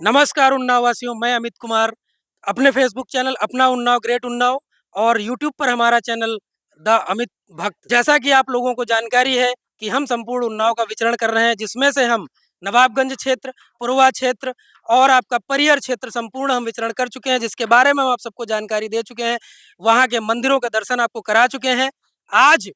नमस्कार उन्नाव वासियों, मैं अमित कुमार। अपने फेसबुक चैनल अपना उन्नाव ग्रेट उन्नाव और यूट्यूब पर हमारा चैनल द अमित भक्त। जैसा कि आप लोगों को जानकारी है कि हम संपूर्ण उन्नाव का विचरण कर रहे हैं, जिसमें से हम नवाबगंज क्षेत्र, पुरवा क्षेत्र और आपका परियर क्षेत्र संपूर्ण हम विचरण कर चुके हैं, जिसके बारे में हम आप सबको जानकारी दे चुके हैं। वहाँ के मंदिरों का दर्शन आपको करा चुके हैं। आज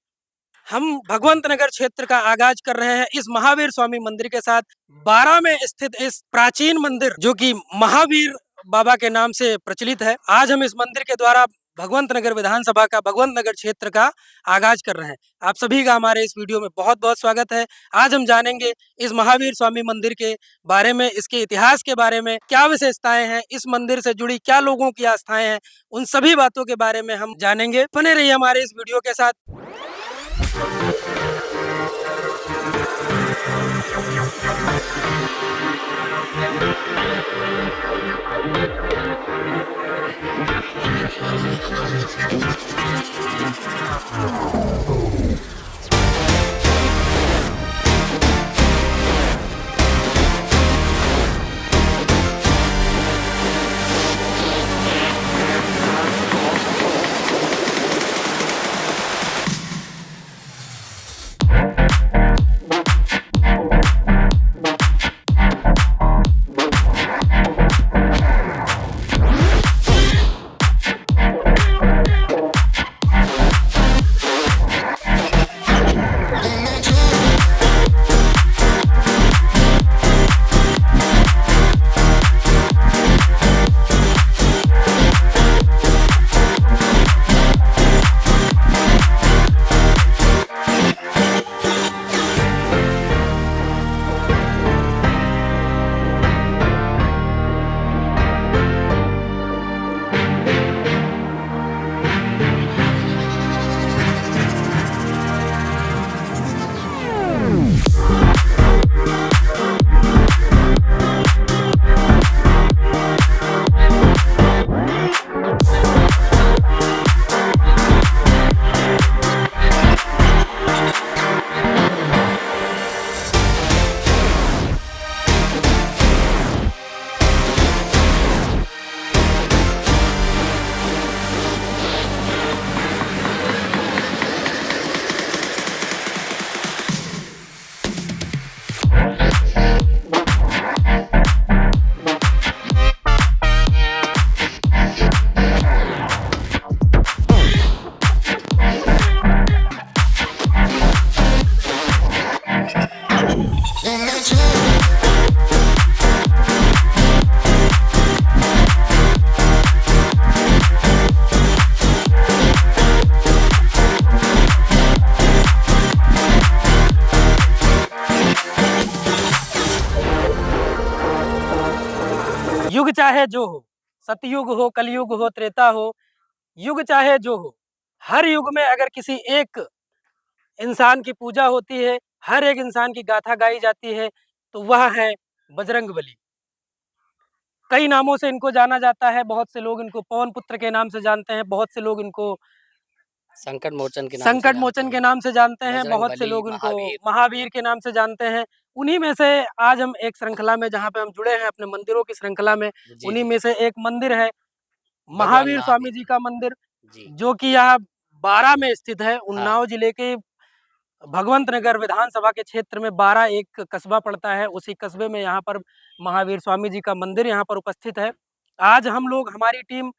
हम भगवंत नगर क्षेत्र का आगाज कर रहे हैं इस महावीर स्वामी मंदिर के साथ। 12 में स्थित इस प्राचीन मंदिर जो कि महावीर बाबा के नाम से प्रचलित है, आज हम इस मंदिर के द्वारा भगवंत नगर विधानसभा का भगवंत नगर क्षेत्र का आगाज कर रहे हैं। आप सभी का हमारे इस वीडियो में बहुत बहुत स्वागत है। आज हम जानेंगे इस महावीर स्वामी मंदिर के बारे में, इसके इतिहास के बारे में, क्या विशेषताएं हैं, इस मंदिर से जुड़ी क्या लोगों की आस्थाएं हैं, उन सभी बातों के बारे में हम जानेंगे। बने रहिए हमारे इस वीडियो के साथ। युग चाहे जो हो, सतयुग हो, कलयुग हो, त्रेता हो, युग चाहे जो हो, हर युग में अगर किसी एक इंसान की पूजा होती है, हर एक इंसान की गाथा गाई जाती है, तो वह है बजरंगबली। कई नामों से इनको जाना जाता है। बहुत से लोग इनको पवन पुत्र के नाम से जानते हैं, बहुत से लोग इनको संकट मोचन के नाम से जानते हैं, बहुत से लोग इनको महावीर के नाम से जानते हैं। उन्हीं में से आज हम एक श्रृंखला में जहाँ पे हम जुड़े हैं अपने मंदिरों की श्रृंखला में, उन्हीं में से एक मंदिर है महावीर स्वामी जी का मंदिर, जो कि यहाँ 12 में स्थित है। उन्नाव जिले के भगवंत नगर विधानसभा के क्षेत्र में 12 एक कस्बा पड़ता है, उसी कस्बे में यहाँ पर महावीर स्वामी जी का मंदिर यहाँ पर उपस्थित है। आज हम लोग, हमारी टीम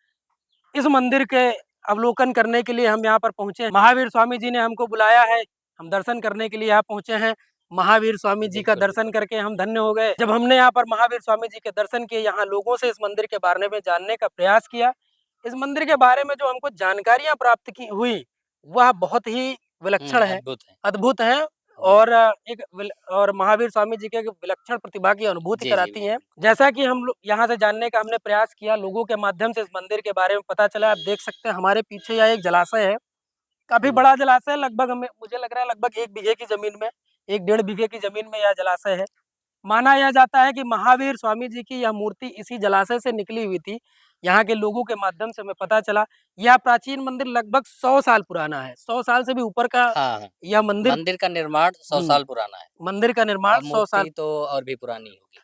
इस मंदिर के अवलोकन करने के लिए हम यहाँ पर पहुँचे हैं। महावीर स्वामी जी ने हमको बुलाया है, हम दर्शन करने के लिए यहाँ पहुँचे हैं। महावीर स्वामी जी का दर्शन करके हम धन्य हो गए। जब हमने यहाँ पर महावीर स्वामी जी के दर्शन किए, यहाँ लोगों से इस मंदिर के बारे में जानने का प्रयास किया, इस मंदिर के बारे में जो हमको जानकारियाँ प्राप्त की हुई, वह बहुत ही विलक्षण है, अद्भुत है और और महावीर स्वामी जी के एक विलक्षण प्रतिभा की अनुभूति कराती हैं। जैसा कि हम लोग यहाँ से जानने का हमने प्रयास किया, लोगों के माध्यम से इस मंदिर के बारे में पता चला। आप देख सकते हैं हमारे पीछे यह एक जलाशय है, काफी बड़ा जलाशय है। लगभग हमें, मुझे लग रहा है लगभग 1 बीघे की जमीन में, 1 डेढ़ बीघे की जमीन में यह जलाशय है। माना यह जाता है कि महावीर स्वामी जी की यह मूर्ति इसी जलाशय से निकली हुई थी। यहाँ के लोगों के माध्यम से हमें पता चला, यह प्राचीन मंदिर लगभग 100 साल पुराना है। 100 साल से भी ऊपर का यह मंदिर का निर्माण 100 साल पुराना है। मंदिर का निर्माण 100 साल तो और भी पुरानी होगी।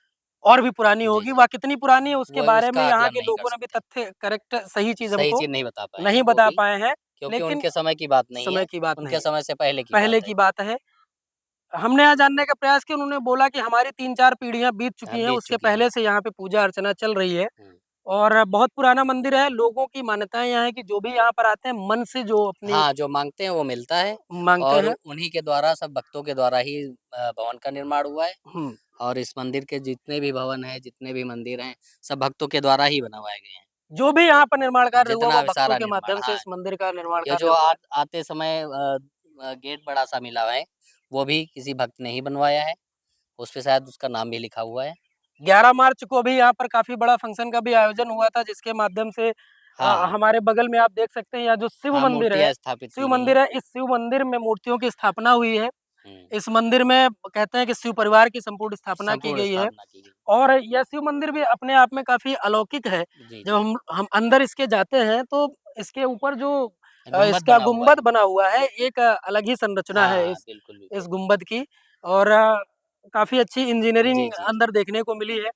और भी पुरानी जी, होगी। जी। वह कितनी पुरानी है उसके वो बारे में उसका यहाँ आकलन के नहीं कर लोगों ने भी सकते। तथ्य करेक्ट सही चीज़ सही हमको चीज़ नहीं बता पाए हैं नहीं वो बता भी, पाए हैं, क्योंकि लेकिन उनके समय की बात नहीं समय है, की बात उनके नहीं, समय से पहले की पहले बात है की ये। बात है। हमने यहाँ जानने का प्रयास किया, उन्होंने बोला कि हमारी 3-4 पीढ़ियाँ बीत हाँ, चुकी हैं, बीत उसके चुकी हैं। पहले से यहाँ पे पूजा अर्चना चल रही है हुँ। और बहुत पुराना मंदिर है। लोगों की मान्यताएँ यहाँ है कि जो भी यहाँ पर आते हैं, मन से जो अपनी हाँ, जो माँगते हैं वो मिलता है माँगते और हैं। उन्हीं के द्वारा सब भक्तों के द्वारा ही भवन का निर्माण हुआ है हुँ, और इस मंदिर के जितने भी भवन हैं, जितने भी मंदिर हैं, सब भक्तों के द्वारा ही बनवाए गए हैं। जो भी यहाँ पर निर्माण कार्य हुआ, जितना वो भी भक्तों सारा के निर्माण माध्यम से हाँ, इस मंदिर का निर्माण ये जो कार्य हुआ है। आते समय गेट बड़ा-सा मिला हुआ है, वो भी किसी भक्त ने ही बनवाया है, उसपे शायद उसका नाम भी लिखा हुआ है। 11 मार्च को भी यहाँ पर काफ़ी बड़ा फंक्शन का भी आयोजन हुआ था, जिसके माध्यम से हाँ, हमारे बगल में आप देख सकते हैं यहाँ जो शिव हाँ, मंदिर है, मूर्तियाँ स्थापित शिव की गई मंदिर हैं। है, इस शिव मंदिर में मूर्तियों की स्थापना हुई है। हुँ, इस मंदिर में कहते हैं कि शिव परिवार की संपूर्ण स्थापना की संपूर्ण गई है स्थापना की गई। और यह शिव मंदिर भी अपने आप में काफ़ी अलौकिक है। जी, जब जी। हम अंदर इसके जाते हैं तो इसके ऊपर जो गुम्बद इसका बना हुआ है। गुंबद बना हुआ है, एक अलग ही संरचना है हाँ, बिल्कुल, इस बिल्कुल। गुंबद की और काफ़ी अच्छी जी, इंजीनियरिंग जी, जी। अंदर देखने को मिली है।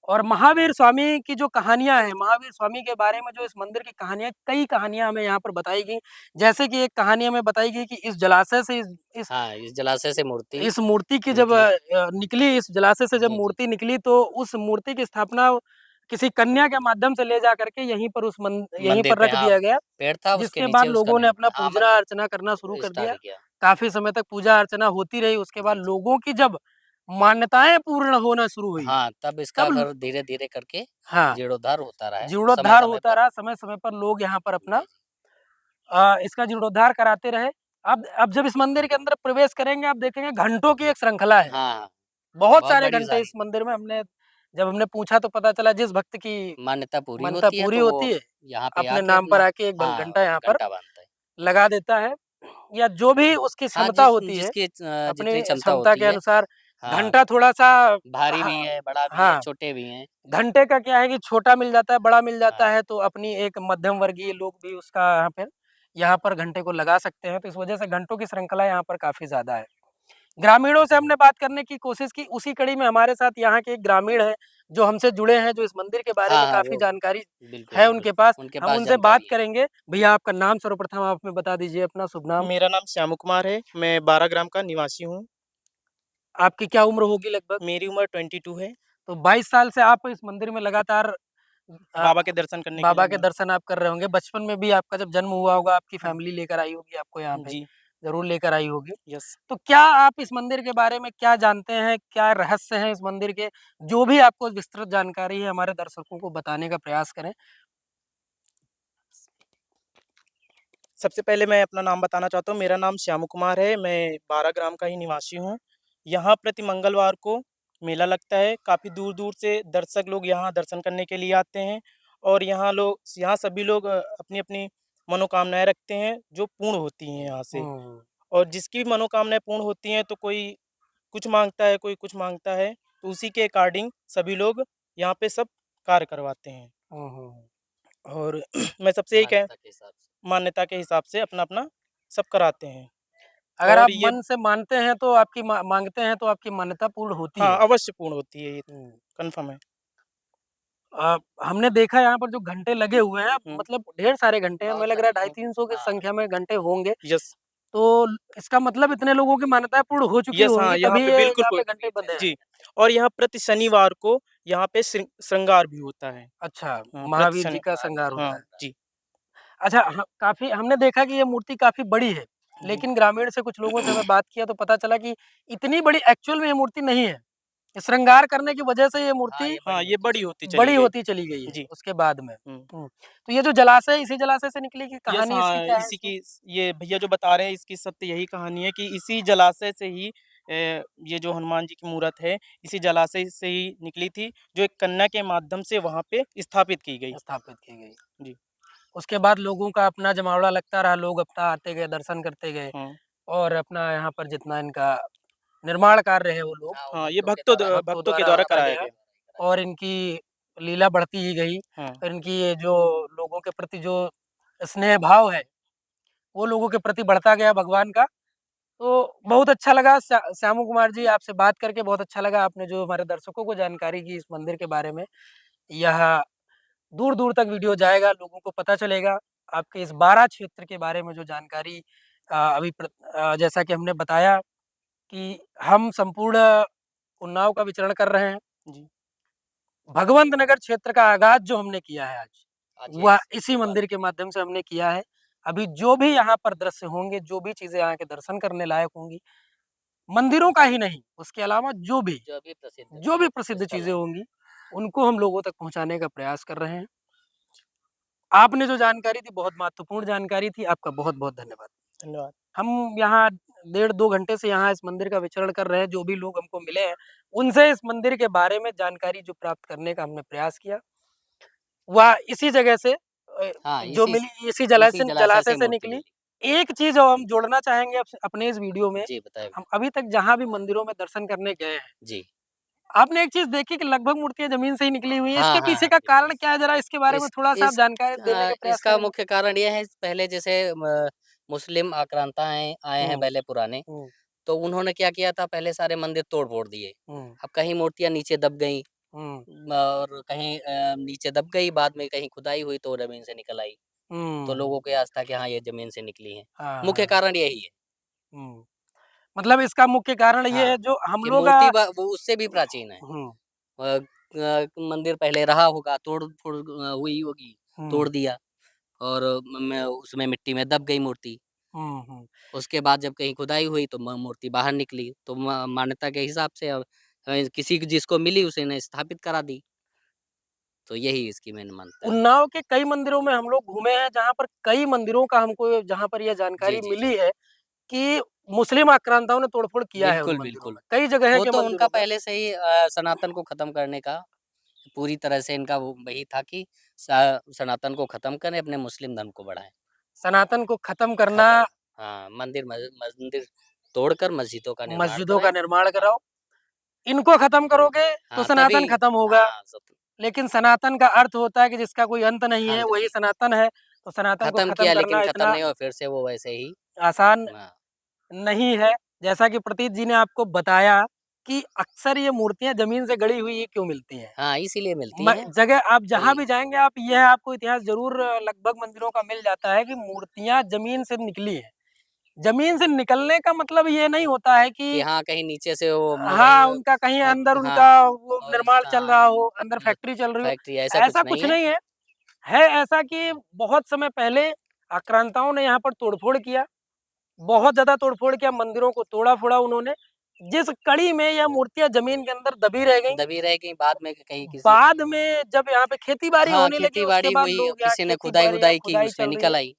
और महावीर स्वामी की जो कहानियाँ हैं, महावीर स्वामी के बारे में जो इस मंदिर की कहानियाँ कई कहानियाँ हमें यहाँ पर बताई गई। जैसे कि एक कहानी हमें बताई गई कि इस जलाशय से हाँ, इस जलाशय से मूर्ति इस मूर्ति की जब निकली। निकली इस जलाशय से जब जी, जी। मूर्ति निकली तो उस मूर्ति की स्थापना किसी कन्या के माध्यम से ले जा करके यहीं मंदिर पर पे रख हाँ, दिया गया। पेड़ था उसके जिसके बाद नीचे उसका लोगों ने अपना निर्माण हाँ, पूजना मंदिर अर्चना करना शुरू कर दिया। स्थापित किया। काफ़ी समय तक पूजा अर्चना होती रही, उसके बाद जी, जी। लोगों की जब मान्यताएँ पूर्ण होना शुरू हुई, हाँ, तब इसका तब फिर धीरे-धीरे करके हाँ, जीर्णोद्धार होता रहा है, जीर्णोद्धार समय-समय होता पर। रहा, समय-समय पर लोग यहाँ पर अपना जी, जी। इसका जीर्णोद्धार कराते रहे। अब जब इस मंदिर के अंदर प्रवेश करेंगे, आप देखेंगे घंटों की एक श्रृंखला है। हाँ, हाँ, बहुत बहुत सारे बड़ी घंटे इस सारी मंदिर में जब हमने पूछा तो पता चला जिस भक्त की मान्यता पूरी मान्यता होती है, पूरी तो वो होती है, यहाँ पे अपने आके नाम पर अपना आके एक हाँ, घंटा यहाँ पर घंटा बाँधता है। लगा देता है या जो भी उसकी हाँ, क्षमता होती है, जिसकी अपनी जितनी क्षमता क्षमता होती के है। अनुसार हाँ, घंटा थोड़ा-सा भारी भी हाँ, है, बड़ा भी है, हाँ, छोटे भी हैं। घंटे का क्या है कि छोटा मिल जाता है, बड़ा मिल जाता हाँ, है, तो अपनी एक मध्यम वर्गीय लोग भी उसका यहाँ पर घंटे को लगा सकते हैं, तो इस वजह से घंटों की श्रृंखला यहाँ पर काफ़ी ज़्यादा है। ग्रामीणों से हमने बात करने की कोशिश की, उसी कड़ी में हमारे साथ यहाँ के एक ग्रामीण हैं, जो हमसे जुड़े हैं, जो इस मंदिर के बारे हाँ, में हाँ, काफ़ी वो जानकारी बिल्कुल, है बिल्कुल, उनके पास, उनके हम पास उनसे बात जानकारी है। करेंगे। भैया आपका नाम सर्वप्रथम आप हमें बता दीजिए अपना शुभ नाम? मेरा नाम श्यामू कुमार है, मैं 12 ग्राम का निवासी हूँ। आपकी क्या उम्र होगी लगभग? मेरी उम्र 22 है। तो 22 साल से आप इस मंदिर में लगातार अ, बाबा के दर्शन करने के लिए बाबा के मैं दर्शन आप कर रहे होंगे। बचपन में भी आपका जब जन्म हुआ होगा, आपकी हुँ, फैमिली लेकर आई होगी आपको यहाँ पे, जी, ज़रूर लेकर आई होगी। यस। तो क्या आप इस मंदिर के बारे में क्या जानते हैं? क्या रहस्य हैं इस मंदिर के? जो भी आपको विस्तृत जानकारी है हमारे दर्शकों को बताने का प्रयास करें। सबसे पहले मैं अपना नाम बताना चाहता हूँ, मेरा नाम श्यामू कुमार है, मैं 12 ग्राम का ही निवासी हूँ। यहाँ प्रति मंगलवार को मेला लगता है, काफ़ी दूर-दूर से दर्शक लोग यहाँ दर्शन करने के लिए आते हैं और यहाँ सभी लोग अपनी-अपनी मनोकामनाएँ रखते हैं, जो पूर्ण होती हैं यहाँ से। हुँ, और जिसकी भी मनोकामनाएँ पूर्ण होती हैं, तो कोई कुछ माँगता है, कोई कुछ माँगता है, तो उसी के अकॉर्डिंग सभी लोग यहाँ पे सब कार्य करवाते हैं। हुँ, हुँ। और मैं सबसे यही कह मान्यता के हिसाब से। मान्यता के हिसाब से अपना-अपना सब कराते हैं। अगर आप और ये मन से मानते हैं तो आपकी माँगते हैं तो आपकी मान्यता पूर्ण होती हाँ, है। अवश्य पूर्ण होती है ये हुँ। कन्फर्म है। हमने देखा यहाँ पर जो घंटे लगे हुए हैं, हुँ, मतलब ढेर सारे घंटे हैं, हमें बहुत लग रहा है सारे ढाई हुँ, 300 की हाँ, संख्या में घंटे होंगे। यस, तो इसका मतलब इतने लोगों की मान्यताएँ पूर्ण हो चुकी यस हाँ, होंगी यहाँ तभी पे ये बिल्कुल यहाँ पू पे घंटे बंधे हैं। जी, और यहाँ प्रति शनिवार को यहाँ पे श्रृंगार भी होता है। अच्छा, हाँ, प्रति महावीर जी शनि का महावीर श्रृंगार जी होता हाँ, है। का। जी, अच्छा काफ़ी हमने देखा कि ये मूर्ति काफ़ी बड़ी है, जी। लेकिन ग्रामीण से कुछ लोगों से हमें बात किया तो पता चला कि इतनी बड़ी एक्चुअल में ये मूर्ति नहीं है। श्रृंगार करने की वजह से ये हाँ, मूर्ति ये हाँ, बड़ी ये होती बड़ी चली होती गई। चली बड़ी गई। होती चली गई है जी, उसके बाद में। हुँ। तो ये जो जलाशय इसी जलाशय से निकली की यस कहानी इसकी हाँ, क्या है इसी इसमें? की ये भैया जो बता रहे हैं इसकी सत्य यही कहानी है कि इसी जलाशय से ही ये जो हनुमान जी की मूरत है, इसी जलाशय से ही निकली थी, जो एक कन्या के माध्यम से वहाँ पे स्थापित की गई। स्थापित की गई। जी, उसके बाद लोगों का अपना जमावड़ा लगता रहा, लोग अपना आते गए, दर्शन करते गए हाँ। और अपना यहाँ पर जितना इनका निर्माण कार्य है वो लोग हाँ, वो हाँ, ये भक्तों के द्वारा ही भक्तों भक्तों के द्वारा द्वारा होता कराया गया गया। और इनकी लीला बढ़ती ही गई। हाँ, फिर इनकी ये जो लोगों के प्रति जो स्नेह भाव है, वो लोगों के प्रति बढ़ता गया भगवान का तो बहुत अच्छा लगा श्यामू कुमार जी, आपसे बात करके बहुत अच्छा लगा। आपने जो हमारे दर्शकों को जानकारी की इस मंदिर के बारे में, यह दूर-दूर तक वीडियो जाएगा, लोगों को पता चलेगा आपके इस बारां क्षेत्र के बारे में जो जानकारी जैसा कि हमने बताया कि हम संपूर्ण उन्नाव का विचरण कर रहे हैं। जी। भगवंत नगर क्षेत्र का आगाज़ जो हमने किया है आज, आज वह यही इसी शुरुआत मंदिर के माध्यम से हमने किया है। अभी जो भी यहाँ पर दृश्य होंगे, जो भी चीज़ें यहाँ के दर्शन करने लायक होंगी, मंदिरों का ही नहीं, उसके अलावा जो भी प्रसिद्ध स्थल चीज़ें हैं। होंगी, उनको हम लोगों तक पहुँचाने का प्रयास कर रहे हैं। आपने जो जानकारी दी, बहुत महत्वपूर्ण जानकारी थी। आपका बहुत-बहुत धन्यवाद। धन्यवाद। हम यहाँ 1.5-2 घंटे से यहाँ इस मंदिर का विचरण कर रहे हैं। जो भी लोग हमको मिले हैं, उनसे इस मंदिर के बारे में जानकारी जो प्राप्त करने का हमने प्रयास किया, वह इसी जगह से हाँ, जो मिली, इसी जलाशय जलाशय जलाशय से से मूर्ति निकली। मिली। एक चीज़ और हम जोड़ना चाहेंगे अपने इस वीडियो में, जी, बताइए। हम अभी तक जहाँ भी मंदिरों में दर्शन करने गए हैं, जी। आपने एक चीज़ देखी कि लगभग मूर्तियाँ ज़मीन से ही निकली हुई हैं। हाँ, इसके हाँ, पीछे हाँ, का बिल्कुल। कारण क्या है? ज़रा इसके बारे में इस थोड़ा-सा आप इस जानकारी देने का प्रयास इसका करेंगे? मुख्य कारण ये है, पहले जैसे मुस्लिम आक्रांता आए आए हैं हुँ, पहले पुराने, हुँ, तो उन्होंने क्या किया था, पहले सारे मंदिर तोड़-फोड़ दिए। हुँ, अब कहीं मूर्तियाँ नीचे दब गईं हुँ, और कहीं नीचे दब गई, बाद में कहीं खुदाई हुई तो ज़मीन से निकल आई। तो हुँ। लोगों को आस्था कि हाँ, ये ज़मीन से निकली हैं। हाँ, मुख्य हाँ। कारण यही है। हुँ। मतलब इसका मुख्य कारण ये हाँ, है जो हम कि लोग मूर्ति वो उससे भी प्राचीन है। हुँ, मंदिर पहले रहा होगा, तोड़-फोड़ हुई होगी, हुँ, तोड़ दिया और म उसमें मिट्टी में दब गई मूर्ति। हुँ, हुँ। उसके बाद जब कहीं खुदाई हुई तो मूर्ति बाहर निकली, तो मान्यता के हिसाब से किसी को जिसको मिली उसी ने स्थापित करा दी। तो यही इसकी मेन मान्यता है। उन्नाव के कई मंदिरों में हम लोग घूमे हैं, जहाँ पर कई मंदिरों का हमको जहाँ पर ये जी, जानकारी जी, जी। मिली है कि मुस्लिम आक्रांताओं ने तोड़-फोड़ किया है उन बिल्कुल, मंदिरों बिल्कुल। में, कई जगह वो के तो उनका मंदिरों में। पहले से ही सनातन को खत्म करने का पूरी तरह से इनका वो वही था कि सनातन को खत्म करें, अपने मुस्लिम धर्म को बढ़ाएँ। सनातन को खत्म करना, खत्म हाँ, मंदिर तोड़कर मस्जिदों का निर्माण मस्जिदों का कराएँ। निर्माण कराओ। इनको खत्म करोगे तो हाँ, सनातन तभी खत्म होगा, हाँ, लेकिन सनातन का अर्थ होता है कि जिसका कोई अंत नहीं है, अंत वही नहीं। सनातन है। तो सनातन को खत्म खत्म किया लेकिन करना खत्म इतना नहीं हुआ, फिर से वो वैसे ही आसान हाँ, नहीं है। जैसा कि प्रतीत जी ने आपको बताया कि अक्सर ये मूर्तियाँ ज़मीन से गड़ी हुई क्यों मिलती हैं। हाँ, इसीलिए मिलती हैं। जगह आप जहाँ कोई भी जाएँगे, आप यह आपको इतिहास ज़रूर लगभग मंदिरों का मिल जाता है कि मूर्तियाँ ज़मीन से निकली हैं। ज़मीन से निकलने का मतलब ये नहीं होता है कि कि हाँ, कहीं नीचे से वो वही हाँ, उनका कहीं अंदर उनका हाँ, वो और निर्माण इसका चल हाँ, रहा हो, अंदर न फैक्ट्री चल रही हो, फैक्ट्री ऐसा कुछ ऐसा नहीं कुछ है। नहीं है। है ऐसा कि बहुत समय पहले आक्रांताओं ने यहाँ पर तोड़-फोड़ किया, बहुत ज़्यादा तोड़-फोड़ किया, मंदिरों को तोड़ा-फोड़ा उन्होंने, जिस कड़ी में यह मूर्तियाँ ज़मीन के अंदर दबी रह गईं। दबी रह गई बाद में कहीं किसी बाद में जब यहाँ पे खेती-बाड़ी हाँ, होने लगी, उसके खेती-बाड़ी बाद हुई, लोग यहाँ किसी ने खेती-बाड़ी या खुदाई-वुदाई की, खुदाई उसमें चल रही है, निकल आई।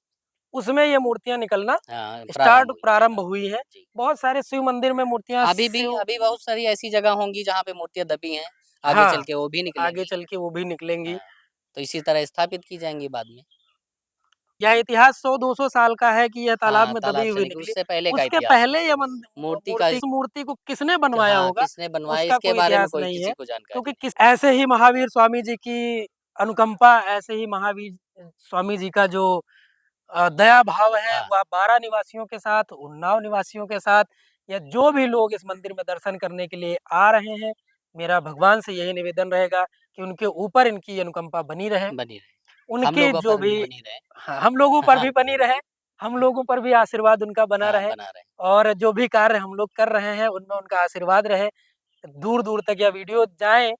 उसमें ये मूर्तियाँ निकलना हाँ, प्रारंभ हुई थी। प्रारंभ हाँ, हुई हैं। जी। बहुत सारे शिव मंदिर में मूर्तियाँ शिव अभी बहुत सारी ऐसी जगह होंगी जहाँ पे मूर्तियाँ दबी हैं, आगे चल हाँ, के वो भी आगे निकलेंगी। चल के वो भी निकलेंगी। हाँ, तो इसी तरह स्थापित की जाएँगी बाद में। यह इतिहास 100-200 साल का है कि यह तालाब हाँ, में दबी तालाब से हुई निकली निकली। उससे पहले का उसके इतिहास है। पहले ये मूर्ति का मूर्ति को किसने बनवाया हाँ, होगा, किसने बनवाया उसका इसके कोई बारे में इतिहास कोई नहीं किसी है। को जानकारी क्योंकि नहीं। किस ऐसे ही महावीर स्वामी जी की अनुकंपा, ऐसे ही महावीर स्वामी जी का जो दया भाव है, हाँ, वह बारां निवासियों के साथ, उन्नाव निवासियों के साथ, या जो भी लोग इस मंदिर में दर्शन करने के लिए आ रहे हैं, मेरा भगवान से यही निवेदन रहेगा कि उनके ऊपर इनकी अनुकंपा बनी रहे। बनी रहे। हम उनकी लोगों जो पर भी भी बनी रहे। हाँ, हम लोगों पर भी बनी रहे, हम लोगों पर भी आशीर्वाद उनका बना हाँ, रहे, बना रहे। और जो भी कार्य हम लोग कर रहे हैं, उनमें उनका आशीर्वाद रहे। दूर-दूर तक यह वीडियो जाए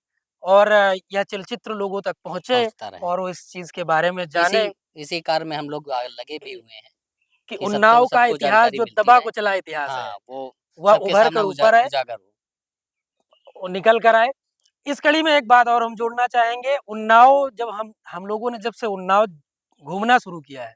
और यह चलचित्र लोगों तक पहुँचे पहुँचता रहे। और वो इस चीज़ के बारे में इसी जाने इसी कार्य में हम लोग लगे भी हुए हैं कि कि उन्नाव का सबको इतिहास जानकारी जो मिलती दबा रहे। कुचला इतिहास है, हाँ, वो वह सबके उभर सामने कर ऊपर आए, उजागर हो। वो निकल कर आए। इस कड़ी में एक बात और हम जोड़ना चाहेंगे, उन्नाव जब हम लोगों ने जब से उन्नाव घूमना शुरू किया है,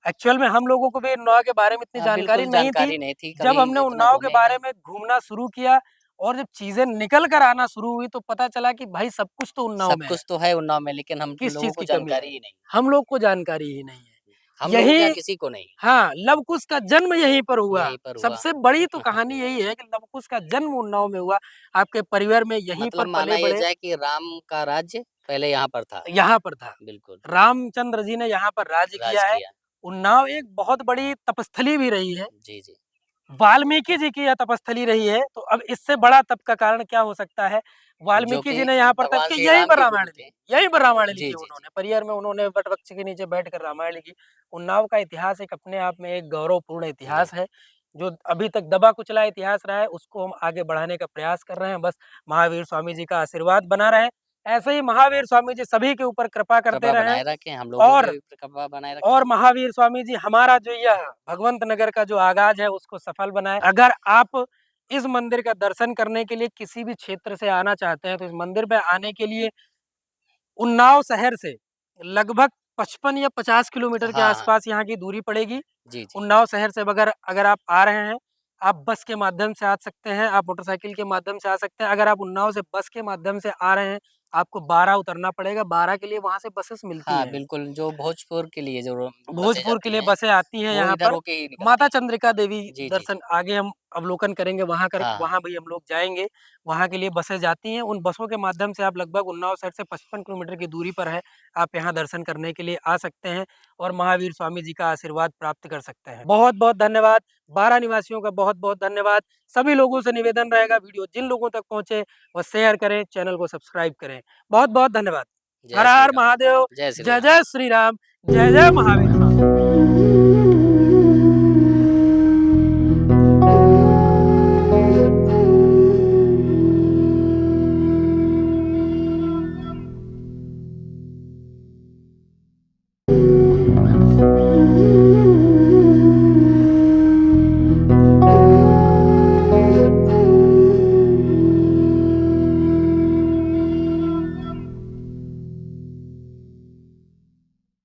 एक्चुअल में हम लोगों को भी उन्नाव के बारे में इतनी जानकारी बिल्कुल नहीं थी। जानकारी नहीं थी, जब कभी हमने इतना उन्नाव के घूमे ही बारे नहीं। में घूमना शुरू किया और जब चीज़ें निकल कर आना शुरू हुई, तो पता चला कि भाई सब कुछ तो उन्नाव सब में है, कुछ तो है उन्नाव में लेकिन हम किस लोगों चीज़ को की कमी है? जानकारी ही नहीं। हम लोग को जानकारी ही नहीं है। हम लोगों क्या यही किसी को नहीं, हाँ, लव-कुश का जन्म यहीं पर हुआ। यहीं पर हुआ। सबसे बड़ी तो कहानी यही है कि लव-कुश का जन्म उन्नाव में हुआ। आपके परिवार में यहीं मतलब पर माना ये पले-बड़े, जाए कि राम का राज्य पहले यहाँ पर था। यहाँ पर था। बिल्कुल, रामचंद्र जी ने यहाँ पर राज्य राज किया है। किया। उन्नाव एक बहुत बड़ी तपस्थली भी रही है। जी, जी। वाल्मीकि जी की यह तपस्थली रही है, तो अब इससे बड़ा तप का कारण क्या हो सकता है? जो वाल्मीकि कि जी ने यहाँ पर तप भगवान किया, श्री यहीं राम पर की रामायण भूमि लिखी, थी। यहीं पर रामायण जी, लिखी जी, जी। उन्होंने। परियर में उन्होंने वटवृक्ष के नीचे बैठकर रामायण लिखी। उन्नाव का इतिहास एक अपने आप में एक गौरवपूर्ण जी। इतिहास है, जो अभी तक दबा कुचला इतिहास रहा है, उसको हम आगे बढ़ाने का प्रयास कर रहे हैं। बस महावीर स्वामी जी का आशीर्वाद बना रहे। ऐसे ही महावीर स्वामी जी सभी के ऊपर कृपा करते कृपा रहें बनाए रखें, हम लोगों और पे भी कृपा बनाए रखें। और महावीर स्वामी जी हमारा जो यह भगवंत नगर का जो आगाज है उसको सफल बनाए। अगर आप इस मंदिर का दर्शन करने के लिए किसी भी क्षेत्र से आना चाहते हैं, तो इस मंदिर पे आने के लिए उन्नाव शहर से लगभग 55 या 50 किलोमीटर के हाँ, हाँ। आसपास यहाँ की दूरी पड़ेगी। जी, जी। उन्नाव शहर से अगर अगर आप आ रहे हैं, आप बस के माध्यम से आ सकते हैं, आप मोटरसाइकिल के माध्यम से आ सकते हैं। अगर आप उन्नाव से बस के माध्यम से आ रहे हैं, आपको बारा उतरना पड़ेगा। बारा के लिए वहाँ से बसेस मिलती हाँ, हैं। बिल्कुल, जो भोजपुर के लिए जो बसें भोजपुर के जाती लिए हैं, बसें आती हैं वो यहाँ इधर पर। होके ही निकलती माता हैं। चंद्रिका देवी जी, जी, दर्शन जी। आगे हम अवलोकन करेंगे, हाँ, हाँ। वहाँ भी हम लोग जाएँगे। वहाँ के लिए बसें जाती हैं। उन बसों के माध्यम से आप लगभग उन्नाव शहर से 55 किलोमीटर की दूरी पर है। आप यहाँ दर्शन करने के लिए आ सकते हैं और महावीर स्वामी जी का आशीर्वाद प्राप्त कर सकते हैं। बहुत-बहुत धन्यवाद। बारा निवासियों का बहुत-बहुत धन्यवाद। सभी लोगों से निवेदन रहेगा, वीडियो जिन लोगों तक पहुँचे वह शेयर करें, चैनल को सब्सक्राइब करें। बहुत-बहुत धन्यवाद। हर जय श्री हर राम। महादेव। जय श्री जय राम। जय श्री राम। जय जय महावीर।